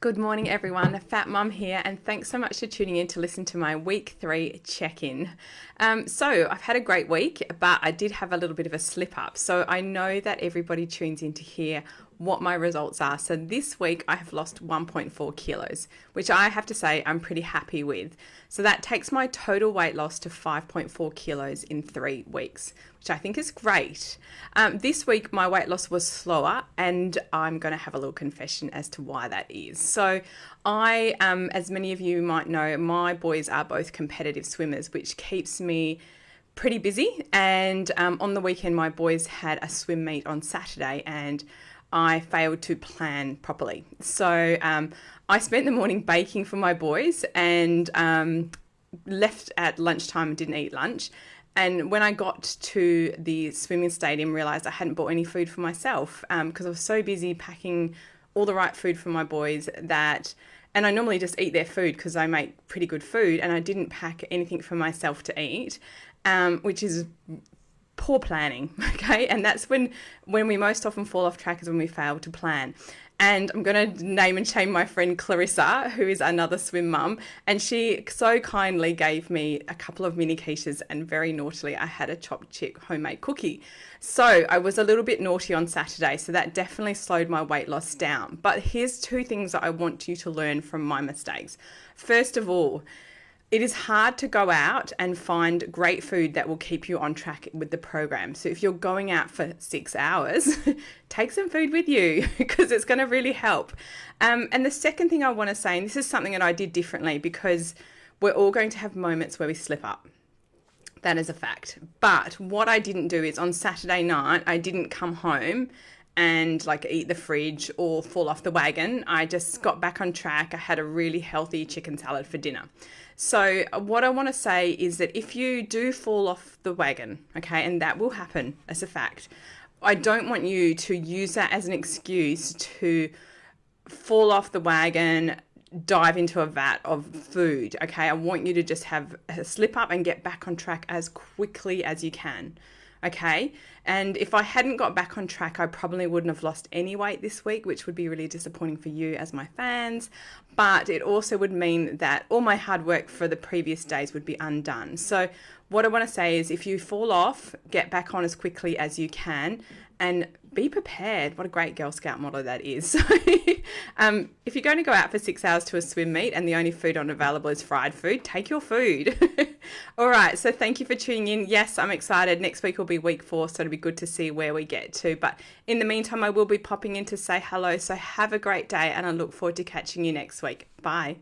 Good morning, everyone. Phatt Mum here, and thanks so much for tuning in to listen to my week 3 check-in. So I've had a great week, but I did have a little bit of a slip up. So I know that everybody tunes in to hear what my results are. So this week I have lost 1.4 kilos, which I have to say I'm pretty happy with. So that takes my total weight loss to 5.4 kilos in 3 weeks, which I think is great. This week my weight loss was slower, and I'm going to have a little confession as to why that is. So as many of you might know, my boys are both competitive swimmers, which keeps me pretty busy. And on the weekend, my boys had a swim meet on Saturday, and I failed to plan properly. So I spent the morning baking for my boys and left at lunchtime and didn't eat lunch. And when I got to the swimming stadium, realised I hadn't bought any food for myself because I was so busy packing all the right food for my boys and I normally just eat their food because I make pretty good food, and I didn't pack anything for myself to eat, which is poor planning, okay? And that's when we most often fall off track, is when we fail to plan. And I'm going to name and shame my friend Clarissa, who is another swim mum, and she so kindly gave me a couple of mini quiches, and very naughtily I had a chopped chip homemade cookie. So I was a little bit naughty on Saturday, so that definitely slowed my weight loss down. But here's 2 things that I want you to learn from my mistakes. First of all, it is hard to go out and find great food that will keep you on track with the program. So if you're going out for 6 hours, take some food with you because it's going to really help. And the second thing I want to say, and this is something that I did differently, because we're all going to have moments where we slip up. That is a fact. But what I didn't do is on Saturday night, I didn't come home and eat the fridge or fall off the wagon. I just got back on track. I had a really healthy chicken salad for dinner. So what I want to say is that if you do fall off the wagon, okay, and that will happen as a fact, I don't want you to use that as an excuse to fall off the wagon, dive into a vat of food, okay? I want you to just have a slip up and get back on track as quickly as you can. Okay, and if I hadn't got back on track, I probably wouldn't have lost any weight this week, which would be really disappointing for you as my fans. But it also would mean that all my hard work for the previous days would be undone. So what I want to say is, if you fall off, get back on as quickly as you can and be prepared. What a great Girl Scout motto that is. So, if you're going to go out for 6 hours to a swim meet and the only food on available is fried food, take your food. All right, so thank you for tuning in. Yes, I'm excited. Next week will be week 4, so it'll be good to see where we get to. But in the meantime, I will be popping in to say hello. So have a great day, and I look forward to catching you next week. Bye.